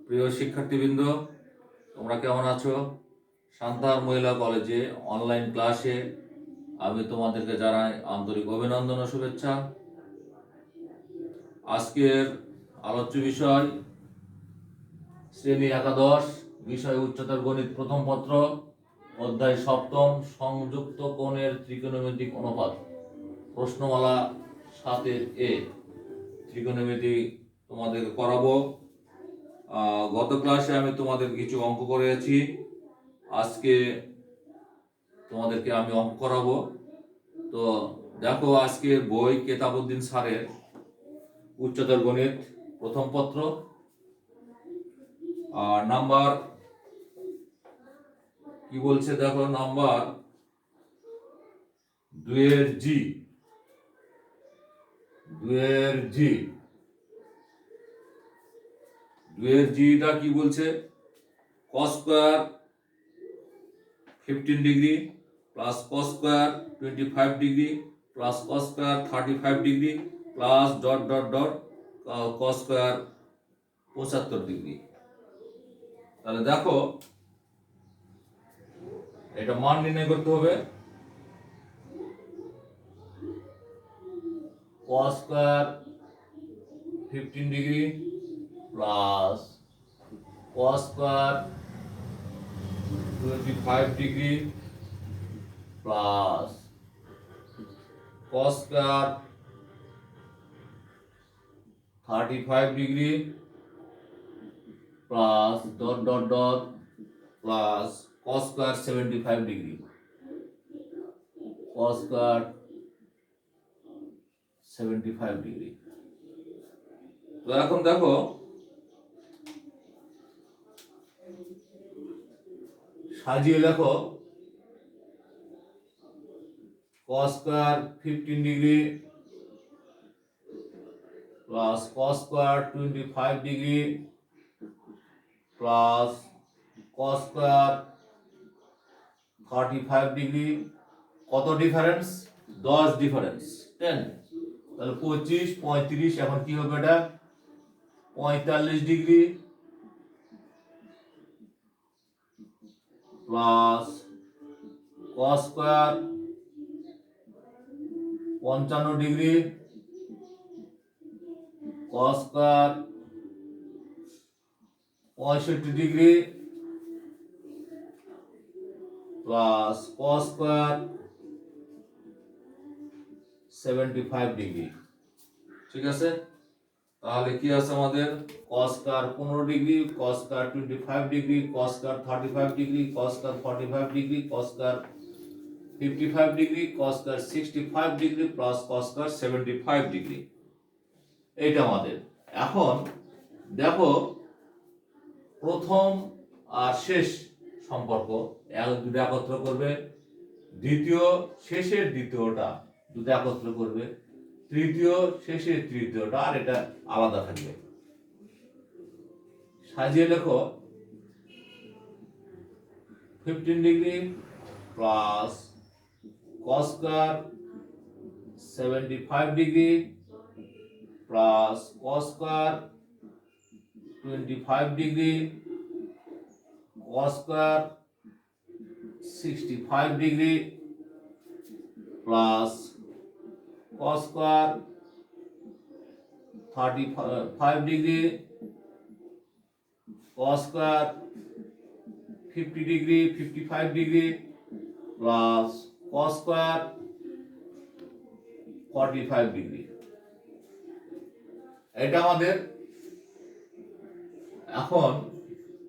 প্রিয় শিক্ষার্থীবৃন্দ, তোমরা কেমন আছো? সান্তাহার মহিলা কলেজে অনলাইন ক্লাসে আমি তোমাদেরকে জানাই আন্তরিক অভিনন্দন ও শুভেচ্ছা। আজকের আলোচ্য বিষয় শ্রেণী একাদশ, বিষয় উচ্চতর গণিত, প্রথম পত্র, অধ্যায় সপ্তম, সংযুক্ত কোণের ত্রিকোণমিতিক অনুপাত, প্রশ্নমালা 7-এ ত্রিকোণমিতি তোমাদেরকে করাবো। গত ক্লাসে আমি তোমাদের কিছু অঙ্ক করেছি, আজকে তোমাদেরকে আমি অঙ্ক করাবো। তো দেখো, আজকের বই কেতাবউদ্দিন স্যারের উচ্চতর গণিত প্রথম পত্র, আর নাম্বার কি বলছে দেখো, নাম্বার 2-এর জি, 2-এর জিটা কি বলছে? cos square 15 degree plus cos square 25 degree plus cos square 35 degree plus dot dot dot cos square 75 degree. তাহলে দেখো, এটা মান নির্ণয় করতে হবে। cos square 15 degree plus cos square 25 degree plus cos square 35 degree plus dot dot dot plus cos square 75 degree, cos square 75 degree. তো এখন দেখো, সাজিয়ে লেখো। cos square 15 degree plus cos square 25 degree plus cos square 35 degree. কত difference? 10 difference, 10। তাহলে 25, 35, এখন কি হবে? এটা 45 degree plus cos square 55 degree cos square 65 degree plus cos square 75 degree. ঠিক আছে? তাহলে কি আছে আমাদের? cos square 15 degree, cos square 25 degree, cos square 35 degree, cos square 45 degree, cos square 55 degree, cos square 65 degree plus cos square 75 degree. এইটা আমাদের। এখন দেখো, প্রথম আর শেষ সম্পর্ক দুটো একত্র করবে, দ্বিতীয় শেষের দ্বিতীয়টা দুটো একত্র করবে, তৃতীয় শেষের তৃতীয়টা আর এটা আলাদা থাকবে। সাজিয়ে লেখো। 15 degree plus cos square 75 degree plus cos square 25 degree cos square 65 degree plus cos square 35 degree cos square 50 degree 55 degree plus cos square 45 degree. এটা আমাদের। এখন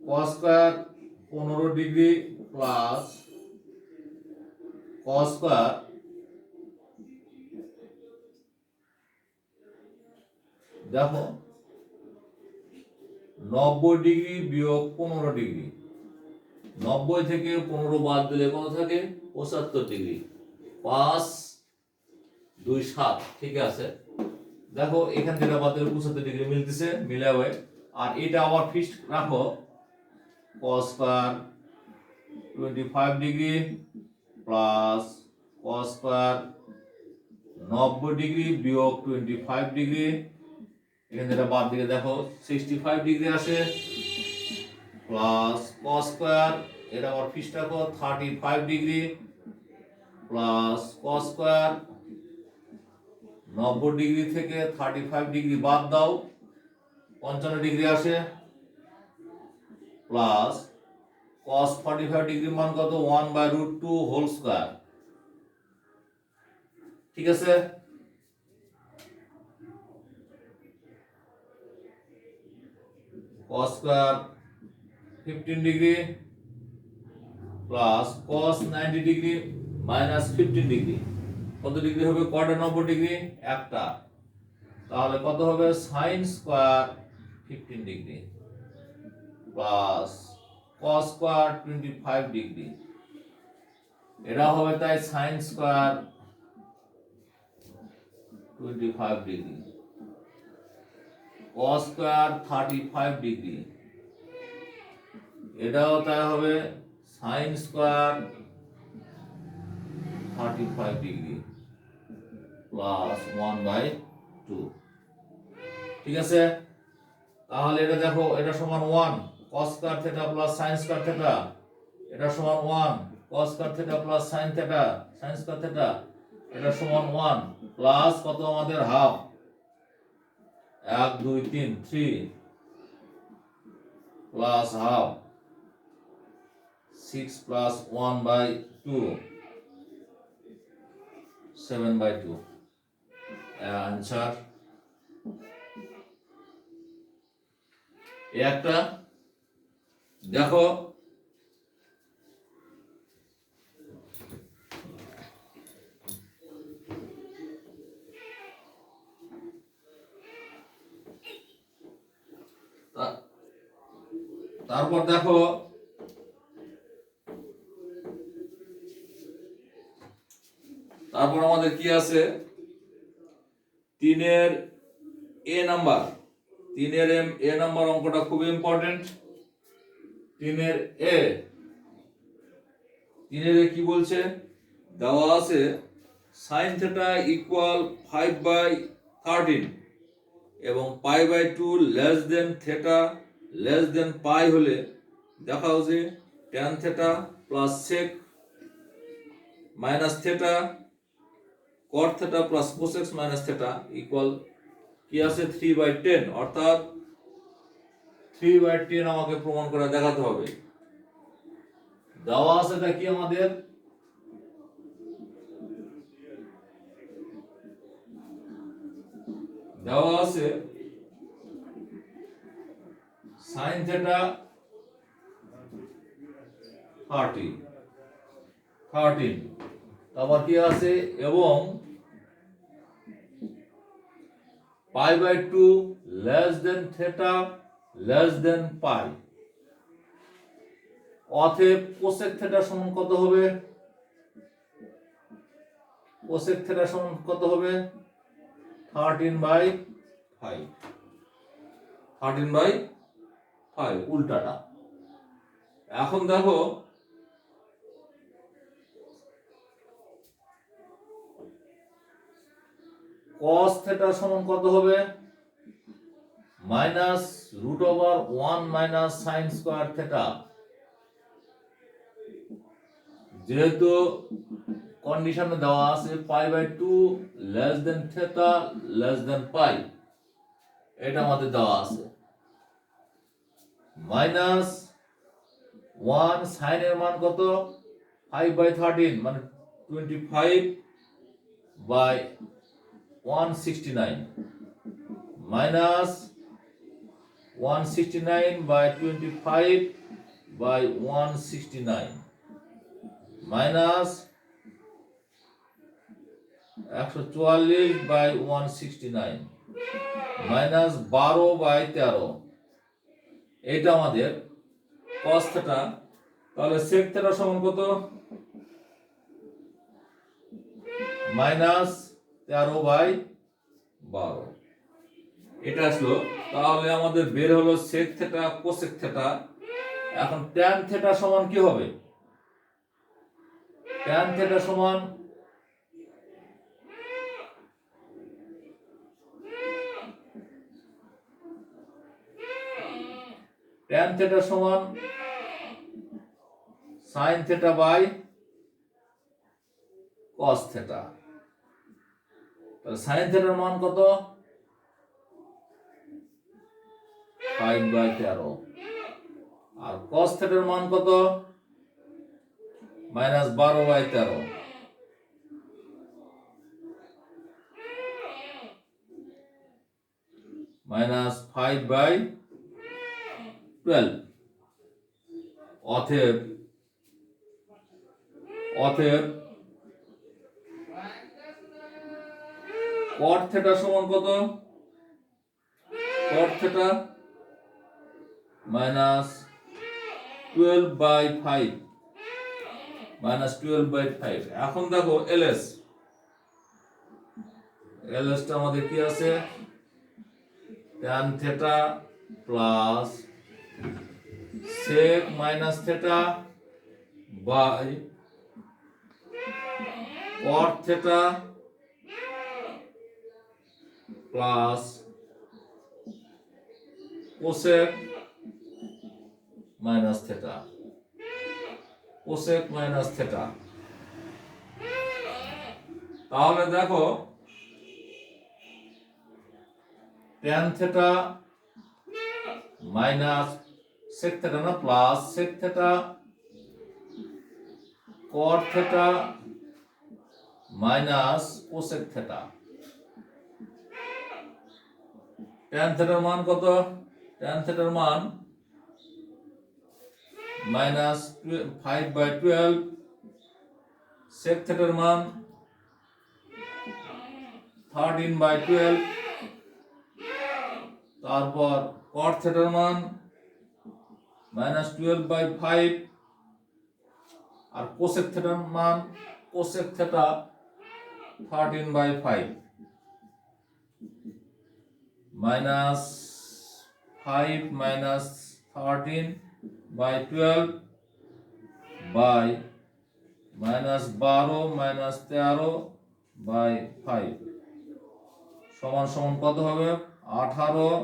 cos square 15 degree plus cos square দেখো 90 ডিগ্রি বিয়োগ 15 degree, 90 থেকে 15 বাদ দিলে কত থাকে? 75 ডিগ্রি। 5 2 7। ঠিক আছে, দেখো এখান থেকে বাদ দিলে 75 ডিগ্রি মিলতেছে, মিলাবে। আর এটা আবার ফিক্সড রাখো, cos square 25 degree plus cos square 90 degree বিয়োগ 25 ডিগ্রি। এখান থেকে বাদ দিলে দেখো 65 ডিগ্রি আসে। প্লাস কস স্কোয়ার, এটা আবার ফিসটা কত 35 degree, plus cos square 90 degree থেকে 35 ডিগ্রি বাদ দাও 55 ডিগ্রি আসে, প্লাস cos 45 ডিগ্রি মান কত 1/√2 হোল স্কয়ার। ঠিক আছে, cos square 15 degree plus cos 90 degree minus 15 degree, কত ডিগ্রি হবে কোয়াড্রা 90 ডিগ্রি একটা, তাহলে কত হবে sin square 15 degree plus cos square 25 degree, এটা হবে তাই sin square 25 degree, cos square 35 degree, এটাও তাই হবে sin স্কয়ার 35 ডিগ্রি প্লাস 1/2। ঠিক আছে, তাহলে এটা দেখো, এটা সমান 1 cos square theta plus sin square theta, এটা সমান 1 cos square theta plus sin theta sin square theta, এটা সমান 1 প্লাস কত আমাদের half 1 2 3 3 plus half 6 plus 1/2 7/2 answer. একটা দেখো, তারপর দেখো তারপর আমাদের কি আছে, 3-এর এ নাম্বার, 3-এর এ নাম্বার অঙ্কটা খুব ইম্পর্টেন্ট। 3-এর এ, 3-এর এ কি বলছে, দেওয়া আছে sin থিটা ইকুয়াল 5/13 এবং π/2 less than theta less than pi হলে দেখাও যে tan theta plus sec minus theta cot theta plus cosec minus theta equal কি আছে 3/10, অর্থাৎ 3/10 আমাকে প্রমাণ করে দেখাতে হবে। দেওয়া আছে এটা কি আমাদের, দেওয়া আছে sin থিটা 13, তারপর কি আছে এবং π/2 less than theta less than pi, অতএব কোসেক থিটা সমান কত হবে, কোসেক থিটা সমান কত হবে 13/5, 13/5 উল্টাটা। এখন দেখো cos থিটা সমান কত হবে -√1 মাইনাস sin স্কয়ার থিটা, যেহেতু কন্ডিশনে দেওয়া আছে π/2 less than theta less than pi, এটা আমাদের দেওয়া আছে -1 sin এর মান কত 5/13 মানে 25/169 মাইনাস 169/25/169 মাইনাস 144/169 মাইনাস 12/13, এটা আমাদের cos থিটা। তাহলে sec থিটা সমান কত -13/12, এটা আসলো। তাহলে আমাদের বের হলো sec থিটা cosec থিটা। এখন tan থিটা সমান কি হবে, tan থিটা সমান ট্যান থিটা সমান sine theta by cos theta. তাহলে সাইন থিটার মান কত? 5/13। আর কস থিটার মান কত? -12/13। -5/12। অতএব cot থিটা সমান কত? cot theta -12/5 -12/5। এখন দেখো এলএস টা আমাদের কি আছে? tan theta plus sec minus theta by cot theta plus cosec minus theta. cosec minus theta. তাহলে দেখো tan theta minus sec theta না প্লাস sec theta cot theta minus cosec theta. tan থিটার মান কত? tan থিটার মান -5/12। sec থিটার মান 13/12। তারপর cot থিটার মান -12/5। আর cosec থিটার মান cosec থিটা 13/5 -5 -13/12 বাই -12 -13/5 সমান সমান কত হবে? 18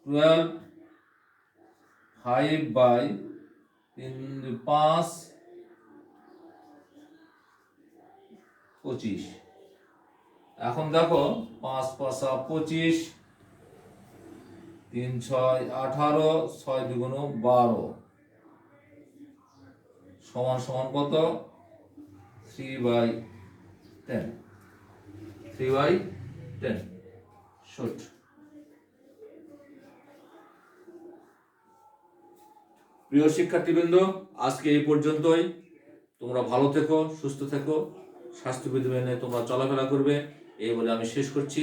12 5/3 5 25। এখন দেখো 5 5 25, 3 6 18, 6 2 12 সমান সমান কত? 3/10। 3/10 শুট। প্রিয় শিক্ষার্থীবৃন্দ, আজকে এই পর্যন্তই। তোমরা ভালো থেকো, সুস্থ থেকো, স্বাস্থ্যবিধি মেনে তোমরা চলাফেরা করবে, এই বলে আমি শেষ করছি।